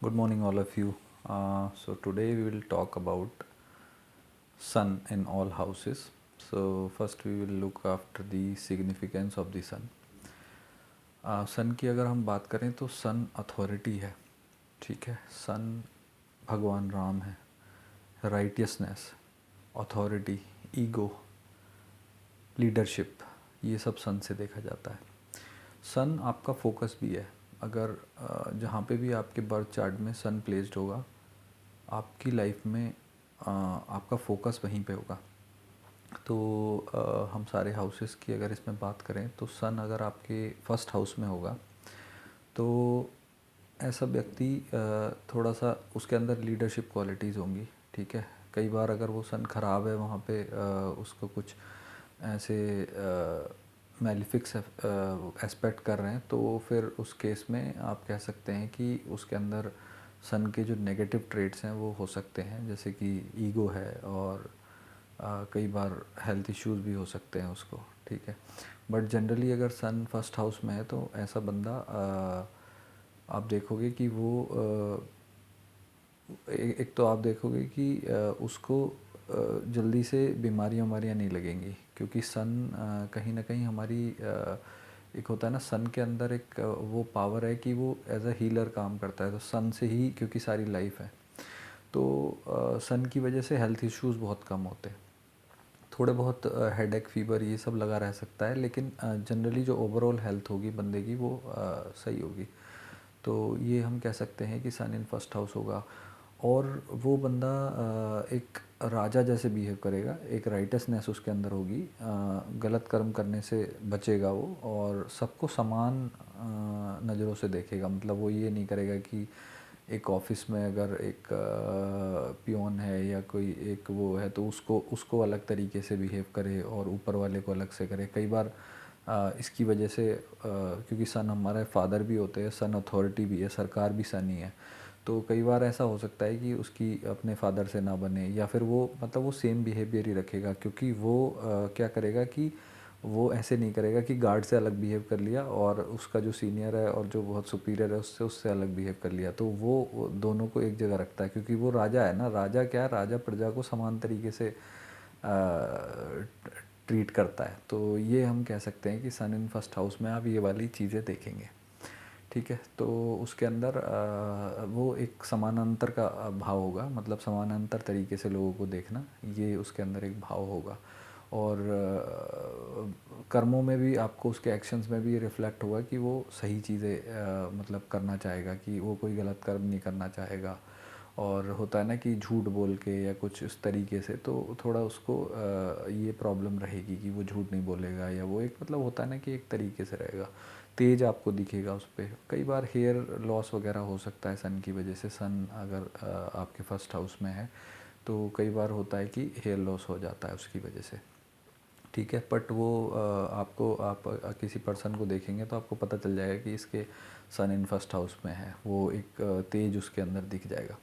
Good morning, all of you. So today we will talk about sun in all houses. So first we will look after the significance of the sun. सन की अगर हम बात करें तो सन authority है, ठीक है। सन भगवान राम है। राइटियसनेस, अथॉरिटी, ईगो, लीडरशिप, ये सब सन से देखा जाता है। सन आपका फोकस भी है। अगर जहाँ पे भी आपके बर्थ चार्ट में सन प्लेस्ड होगा, आपकी लाइफ में आपका फोकस वहीं पे होगा। तो हम सारे हाउसेस की अगर इसमें बात करें तो सन अगर आपके फर्स्ट हाउस में होगा तो ऐसा व्यक्ति थोड़ा सा उसके अंदर लीडरशिप क्वालिटीज़ होंगी, ठीक है। कई बार अगर वो सन ख़राब है वहाँ पे उसको कुछ ऐसे मैलिफिक्स एस्पेक्ट कर रहे हैं, तो फिर उस केस में आप कह सकते हैं कि उसके अंदर सन के जो नेगेटिव ट्रेड्स हैं वो हो सकते हैं, जैसे कि ईगो है और कई बार हेल्थ इश्यूज़ भी हो सकते हैं उसको, ठीक है। बट जनरली अगर सन फर्स्ट हाउस में है तो ऐसा बंदा आप देखोगे कि वो एक तो आप देखोगे कि उसको जल्दी से बीमारियाँ नहीं लगेंगी, क्योंकि सन कहीं ना कहीं हमारी एक होता है ना, सन के अंदर एक वो पावर है कि वो एज अ हीलर काम करता है। तो सन से ही क्योंकि सारी लाइफ है, तो सन की वजह से हेल्थ इश्यूज़ बहुत कम होते हैं। थोड़े बहुत हेडेक, फीवर, ये सब लगा रह सकता है, लेकिन जनरली जो ओवरऑल हेल्थ होगी बंदे की वो सही होगी। तो ये हम कह सकते हैं कि सन इन फर्स्ट हाउस होगा और वो बंदा एक राजा जैसे बिहेव करेगा, एक राइटसनेस उसके अंदर होगी, गलत कर्म करने से बचेगा वो, और सबको समान नज़रों से देखेगा। मतलब वो ये नहीं करेगा कि एक ऑफिस में अगर एक पियोन है या कोई एक वो है तो उसको उसको अलग तरीके से बिहेव करे और ऊपर वाले को अलग से करे। कई बार इसकी वजह से क्योंकि सन हमारे फादर भी होते हैं, सन अथॉरिटी भी है, सरकार भी सन ही है, तो कई बार ऐसा हो सकता है कि उसकी अपने फादर से ना बने, या फिर वो मतलब वो सेम बिहेवियर ही रखेगा, क्योंकि वो क्या करेगा कि वो ऐसे नहीं करेगा कि गार्ड से अलग बिहेव कर लिया और उसका जो सीनियर है और जो बहुत सुपीरियर है उससे उससे अलग बिहेव कर लिया। तो वो दोनों को एक जगह रखता है, क्योंकि वो राजा है ना। राजा क्या है, राजा प्रजा को समान तरीके से ट्रीट करता है। तो ये हम कह सकते हैं कि सन इन फर्स्ट हाउस में आप ये वाली चीज़ें देखेंगे, ठीक है। तो उसके अंदर वो एक समानांतर का भाव होगा, मतलब समानांतर तरीके से लोगों को देखना, ये उसके अंदर एक भाव होगा। और कर्मों में भी आपको, उसके एक्शंस में भी रिफ्लेक्ट होगा कि वो सही चीज़ें मतलब करना चाहेगा, कि वो कोई गलत कर्म नहीं करना चाहेगा। और होता है ना कि झूठ बोल के या कुछ इस तरीके से, तो थोड़ा उसको ये प्रॉब्लम रहेगी कि वो झूठ नहीं बोलेगा, या वो एक मतलब होता है ना कि एक तरीके से रहेगा। तेज आपको दिखेगा उस पर। कई बार हेयर लॉस वगैरह हो सकता है सन की वजह से। सन अगर आपके फर्स्ट हाउस में है तो कई बार होता है कि हेयर लॉस हो जाता है उसकी वजह से, ठीक है। बट वो आपको, आप किसी पर्सन को देखेंगे तो आपको पता चल जाएगा कि इसके सन इन फर्स्ट हाउस में है, वो एक तेज उसके अंदर दिख जाएगा।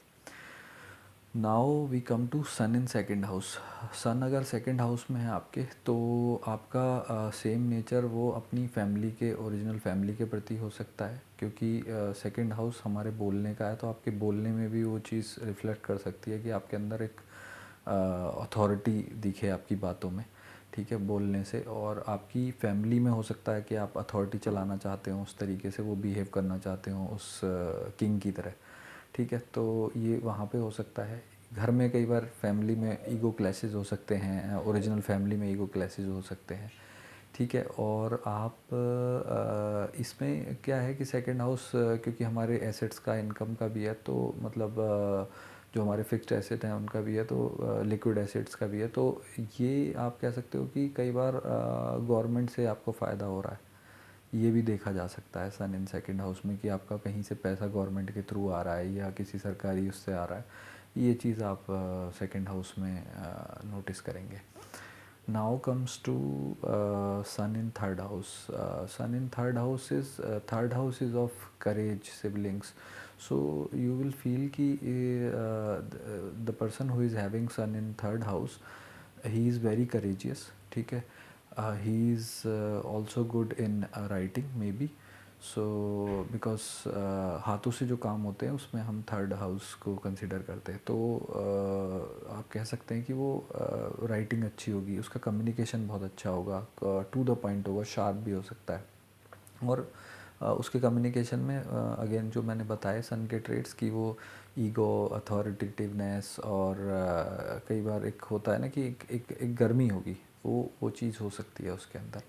Now we come to sun in second house. Sun अगर सेकंड हाउस में है आपके, तो आपका सेम नेचर वो अपनी फैमिली के, ओरिजिनल फैमिली के प्रति हो सकता है, क्योंकि सेकंड हाउस हमारे बोलने का है, तो आपके बोलने में भी वो चीज़ रिफ्लेक्ट कर सकती है कि आपके अंदर एक अथॉरिटी दिखे आपकी बातों में, ठीक है, बोलने से। और आपकी फैमिली में हो सकता है कि आप अथॉरिटी चलाना चाहते हो, उस तरीके से वो बिहेव करना चाहते हो उस किंग की तरह, ठीक है। तो ये वहाँ पे हो सकता है। घर में कई बार फैमिली में ईगो क्लैशेस हो सकते हैं, ओरिजिनल फैमिली में ईगो क्लैशेस हो सकते हैं, ठीक है। और आप इसमें क्या है कि सेकंड हाउस क्योंकि हमारे एसेट्स का, इनकम का भी है, तो मतलब जो हमारे फिक्स्ड एसेट हैं उनका भी है, तो लिक्विड एसेट्स का भी है। तो ये आप कह सकते हो कि कई बार गवर्नमेंट से आपको फ़ायदा हो रहा है, ये भी देखा जा सकता है सन इन सेकंड हाउस में, कि आपका कहीं से पैसा गवर्नमेंट के थ्रू आ रहा है या किसी सरकारी उससे आ रहा है। ये चीज़ आप सेकंड हाउस में नोटिस करेंगे। Now comes to sun in third house. Sun in third house is of courage, siblings. So you will feel कि the person who is having sun in third house, he is very courageous, ठीक है। He is also good in writing may be. So because हाथों से जो काम होते हैं उसमें हम थर्ड हाउस को कंसिडर करते हैं। तो आप कह सकते हैं कि वो राइटिंग अच्छी होगी, उसका कम्युनिकेशन बहुत अच्छा होगा, टू द पॉइंट होगा, शार्प भी हो सकता है। और उसके कम्युनिकेशन में अगेन जो मैंने बताया सन के ट्रेड्स की, वो ईगो, अथॉरिटेटिवनेस, और कई बार एक होता है ना कि एक गर्मी होगी, वो चीज़ हो सकती है उसके अंदर।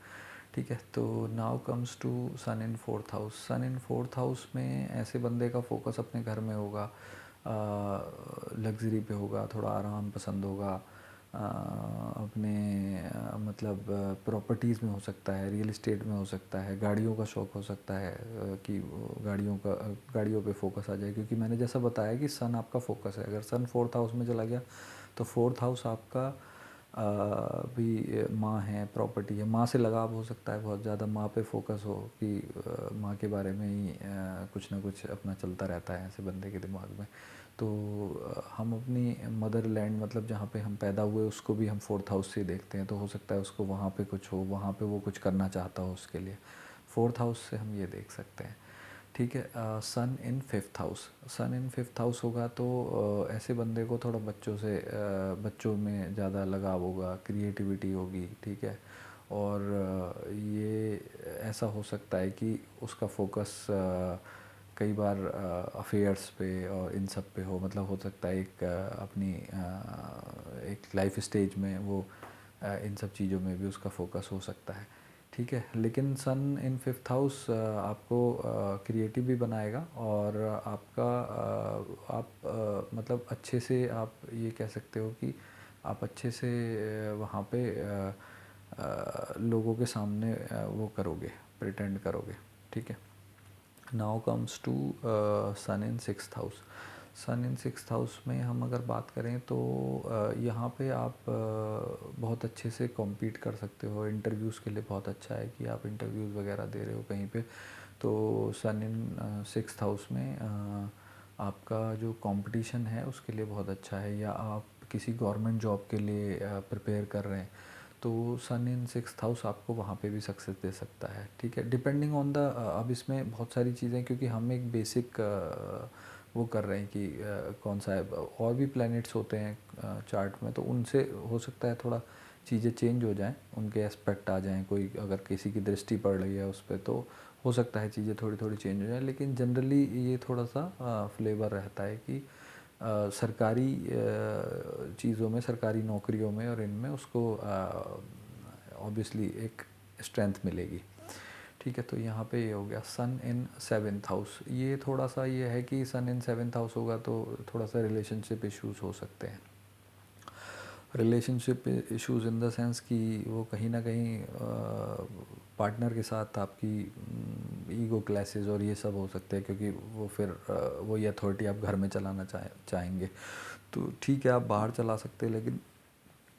ठीक है, तो now comes to sun in fourth house. Sun in fourth house में ऐसे बंदे का फोकस अपने घर में होगा, लग्जरी पे होगा, थोड़ा आराम पसंद होगा, अपने मतलब प्रॉपर्टीज़ में हो सकता है, रियल इस्टेट में हो सकता है, गाड़ियों का शौक़ हो सकता है, कि गाड़ियों पे फोकस आ जाए, क्योंकि मैंने जैसा बताया कि सन आपका फोकस है। अगर सन फोर्थ हाउस में चला गया तो फोर्थ हाउस आपका भी माँ है, प्रॉपर्टी है, माँ से लगाव हो सकता है बहुत ज़्यादा, माँ पे फोकस हो कि माँ के बारे में ही कुछ ना कुछ अपना चलता रहता है ऐसे बंदे के दिमाग में। तो हम अपनी मदर लैंड, मतलब जहाँ पे हम पैदा हुए, उसको भी हम फोर्थ हाउस से देखते हैं। तो हो सकता है उसको वहाँ पे कुछ हो, वहाँ पे वो कुछ करना चाहता हो, उसके लिए फोर्थ हाउस से हम ये देख सकते हैं। ठीक है, sun in fifth house. Sun in fifth house होगा तो ऐसे बंदे को थोड़ा बच्चों में ज़्यादा लगाव होगा, क्रिएटिविटी होगी। ठीक है, और ये ऐसा हो सकता है कि उसका फोकस कई बार अफेयर्स पे और इन सब पे हो, मतलब हो सकता है अपनी एक लाइफ स्टेज में वो इन सब चीज़ों में भी उसका फोकस हो सकता है। ठीक है, लेकिन सन इन फिफ्थ हाउस आपको क्रिएटिव भी बनाएगा, और आपका आप मतलब अच्छे से आप ये कह सकते हो कि आप अच्छे से वहाँ पे लोगों के सामने वो करोगे, प्रिटेंड करोगे। ठीक है, now comes to sun in sixth house. Sun in sixth house में हम अगर बात करें तो यहाँ पे आप बहुत अच्छे से कॉम्पीट कर सकते हो। इंटरव्यूज़ के लिए बहुत अच्छा है कि आप इंटरव्यूज़ वगैरह दे रहे हो कहीं पे, तो सन इन सिक्स्थ हाउस में आपका जो कंपटीशन है उसके लिए बहुत अच्छा है। या आप किसी गवर्नमेंट जॉब के लिए प्रिपेयर कर रहे हैं तो सन इन सिक्स्थ हाउस आपको वहाँ पे भी सक्सेस दे सकता है। ठीक है, डिपेंडिंग ऑन द अब इसमें बहुत सारी चीज़ें, क्योंकि हम एक बेसिक वो कर रहे हैं कि कौन सा है, और भी प्लैनेट्स होते हैं चार्ट में, तो उनसे हो सकता है थोड़ा चीज़ें चेंज हो जाएं, उनके एस्पेक्ट आ जाएं, कोई अगर किसी की दृष्टि पड़ रही है उस पर तो हो सकता है चीज़ें थोड़ी थोड़ी चेंज हो जाए। लेकिन जनरली ये थोड़ा सा फ्लेवर रहता है कि सरकारी चीज़ों में, सरकारी नौकरियों में और इनमें उसको ऑब्वियसली एक स्ट्रेंथ मिलेगी। ठीक है, तो यहाँ पे ये हो गया सन इन सेवेंथ हाउस। ये थोड़ा सा ये है कि सन इन सेवेंथ हाउस होगा तो थोड़ा सा रिलेशनशिप इश्यूज़ हो सकते हैं। Relationship issues in the sense कि वो कहीं ना कहीं पार्टनर के साथ आपकी ईगो क्लैशेस और ये सब हो सकते हैं, क्योंकि वो फिर वही अथॉरिटी आप घर में चलाना चाहेंगे। तो ठीक है, आप बाहर चला सकते हैं लेकिन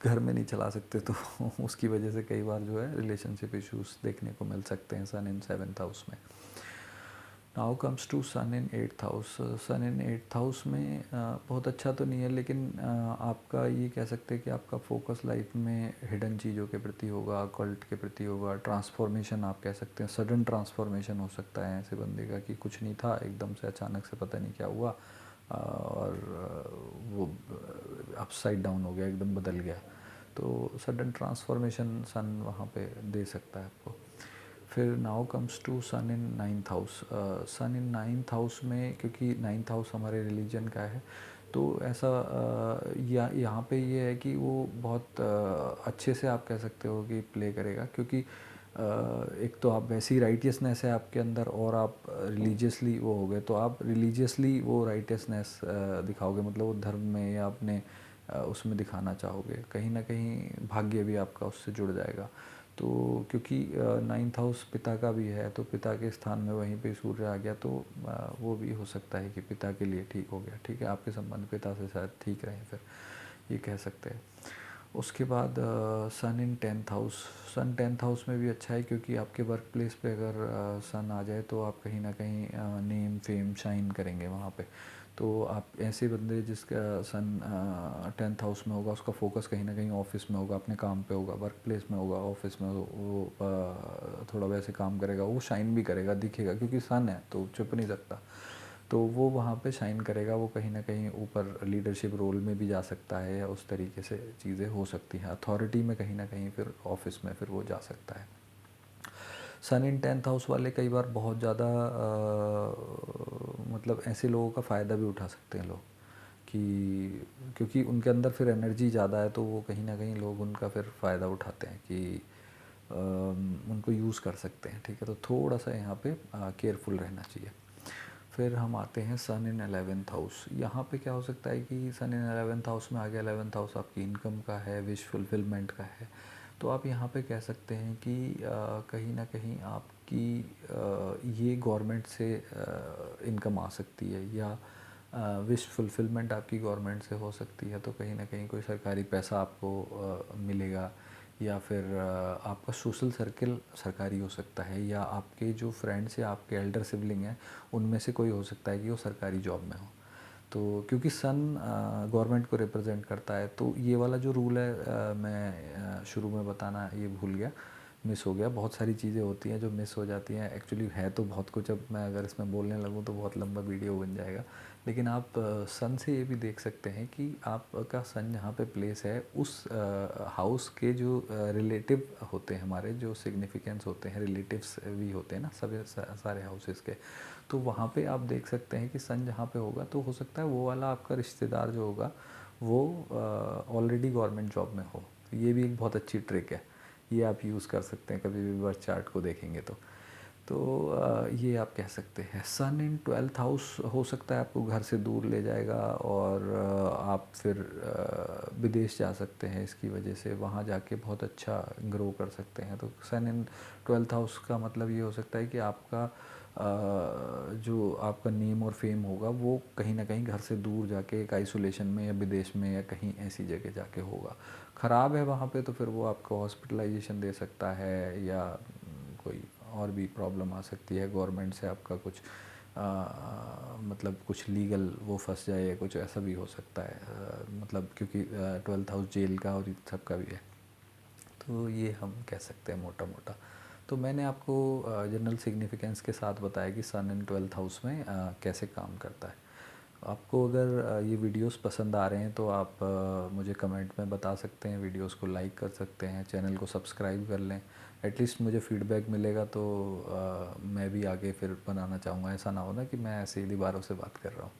घर में नहीं चला सकते, तो उसकी वजह से कई बार जो है रिलेशनशिप इश्यूज़ देखने को मिल सकते हैं सन इन सेवेंथ हाउस में। Now comes to sun in eighth house. Sun in eighth house में बहुत अच्छा तो नहीं है, लेकिन आपका ये कह सकते हैं कि आपका फोकस लाइफ में हिडन चीज़ों के प्रति होगा, कल्ट के प्रति होगा, ट्रांसफॉर्मेशन आप कह सकते हैं, सडन ट्रांसफॉर्मेशन हो सकता है ऐसे बंदे का कि कुछ नहीं था, एकदम से अचानक से पता नहीं क्या हुआ और वो अपसाइड डाउन हो गया, एकदम बदल गया। तो सडन ट्रांसफॉर्मेशन सन वहाँ पे दे सकता है आपको। फिर now comes to sun in ninth house. Sun in ninth house में, क्योंकि नाइन्थ हाउस हमारे रिलीजन का है, तो ऐसा यहाँ पे ये है कि वो बहुत अच्छे से आप कह सकते हो कि प्ले करेगा, क्योंकि एक तो आप वैसी राइटियसनेस है आपके अंदर, और आप रिलीजियसली वो हो गए, तो आप रिलीजियसली वो राइटियसनेस दिखाओगे, मतलब वो धर्म में या अपने उसमें दिखाना चाहोगे। कहीं ना कहीं भाग्य भी आपका उससे जुड़ जाएगा। तो क्योंकि नाइन्थ हाउस पिता का भी है, तो पिता के स्थान में वहीं पे सूर्य आ गया, तो वो भी हो सकता है कि पिता के लिए ठीक हो गया। ठीक है, आपके संबंध पिता से शायद ठीक रहे, फिर ये कह सकते हैं। उसके बाद सन इन 10th हाउस। सन 10th हाउस में भी अच्छा है, क्योंकि आपके वर्क प्लेस पे अगर सन आ जाए तो आप कहीं ना कहीं नेम फेम शाइन करेंगे वहाँ पे। तो आप ऐसे बंदे जिसका सन 10th हाउस में होगा, उसका फोकस कहीं ना कहीं ऑफिस में होगा, अपने काम पे होगा, वर्क प्लेस में होगा, ऑफिस में वो थोड़ा वैसे काम करेगा, वो शाइन भी करेगा, दिखेगा, क्योंकि सन है तो छुप नहीं सकता। तो वो वहाँ पे शाइन करेगा, वो कहीं ना कहीं ऊपर लीडरशिप रोल में भी जा सकता है, या उस तरीके से चीज़ें हो सकती हैं, अथॉरिटी में कहीं ना कहीं फिर ऑफिस में फिर वो जा सकता है। सन इन 10th हाउस वाले कई बार बहुत ज़्यादा मतलब ऐसे लोगों का फ़ायदा भी उठा सकते हैं लोग, कि क्योंकि उनके अंदर फिर एनर्जी ज़्यादा है, तो वो कहीं ना कहीं लोग उनका फिर फ़ायदा उठाते हैं कि उनको यूज़ कर सकते हैं। ठीक है, तो थोड़ा सा यहाँ पे केयरफुल रहना चाहिए। फिर हम आते हैं सन इन 11th हाउस। यहाँ पे क्या हो सकता है कि सन इन 11th हाउस में आ गया, 11th हाउस आपकी इनकम का है, विश फुलफिलमेंट का है। तो आप यहाँ पे कह सकते हैं कि कहीं ना कहीं आपकी ये गवर्नमेंट से इनकम आ सकती है, या विश फुलफिलमेंट आपकी गवर्नमेंट से हो सकती है। तो कहीं ना कहीं कोई सरकारी पैसा आपको मिलेगा, या फिर आपका सोशल सर्किल सरकारी हो सकता है, या आपके जो फ्रेंड्स या आपके एल्डर सिबलिंग हैं उनमें से कोई हो सकता है कि वो सरकारी जॉब में हो। तो क्योंकि सन गवर्नमेंट को रिप्रेजेंट करता है, तो ये वाला जो रूल है मैं शुरू में बताना ये भूल गया, मिस हो गया। बहुत सारी चीज़ें होती हैं जो मिस हो जाती हैं, एक्चुअली है तो बहुत कुछ। अब मैं अगर इसमें बोलने लगूँ तो बहुत लंबा वीडियो बन जाएगा। लेकिन आप सन से ये भी देख सकते हैं कि आपका सन जहाँ पे प्लेस है, उस हाउस के जो रिलेटिव होते हैं, हमारे जो सिग्निफिकेंस होते हैं, रिलेटिव्स भी होते हैं ना सभी सारे हाउसेस के। तो वहाँ पे आप देख सकते हैं कि सन जहाँ पे होगा, तो हो सकता है वो वाला आपका रिश्तेदार जो होगा वो ऑलरेडी गवर्नमेंट जॉब में हो। ये भी एक बहुत अच्छी ट्रिक है, ये आप यूज़ कर सकते हैं कभी भी बर्थ चार्ट को देखेंगे तो ये आप कह सकते हैं। सन इन 12th हाउस हो सकता है आपको घर से दूर ले जाएगा, और आप फिर विदेश जा सकते हैं इसकी वजह से, वहाँ जाके बहुत अच्छा ग्रो कर सकते हैं। तो सन इन 12th हाउस का मतलब ये हो सकता है कि आपका जो आपका नेम और फेम होगा वो कहीं ना कहीं घर से दूर जाके एक आइसोलेशन में, या विदेश में, या कहीं ऐसी जगह जाके होगा। ख़राब है वहाँ पे तो फिर वो आपको हॉस्पिटलाइजेशन दे सकता है, या कोई और भी प्रॉब्लम आ सकती है, गवर्नमेंट से आपका कुछ मतलब कुछ लीगल वो फंस जाए, या कुछ ऐसा भी हो सकता है। मतलब क्योंकि 12th हाउस जेल का और इन सब का भी है। तो ये हम कह सकते हैं मोटा मोटा। तो मैंने आपको जनरल सिग्निफिकेंस के साथ बताया कि सन इन 12th हाउस में कैसे काम करता है। आपको अगर ये वीडियोस पसंद आ रहे हैं तो आप मुझे कमेंट में बता सकते हैं, वीडियोस को लाइक कर सकते हैं, चैनल को सब्सक्राइब कर लें। एटलीस्ट मुझे फीडबैक मिलेगा तो मैं भी आगे फिर बनाना चाहूँगा। ऐसा ना हो ना कि मैं ऐसे ही दीवारों से बात कर रहा हूँ।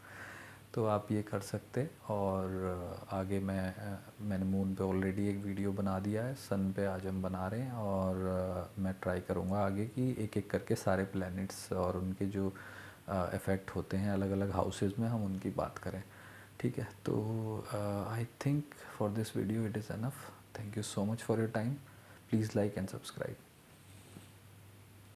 तो आप ये कर सकते। और आगे मैंने मून पे ऑलरेडी एक वीडियो बना दिया है, सन पे आज हम बना रहे हैं। और मैं ट्राई करूँगा आगे कि एक एक करके सारे प्लैनेट्स और उनके जो इफ़ेक्ट होते हैं अलग अलग हाउसेस में, हम उनकी बात करें। ठीक है, तो I think for this video it is enough. Thank you so much for your time. Please like and subscribe.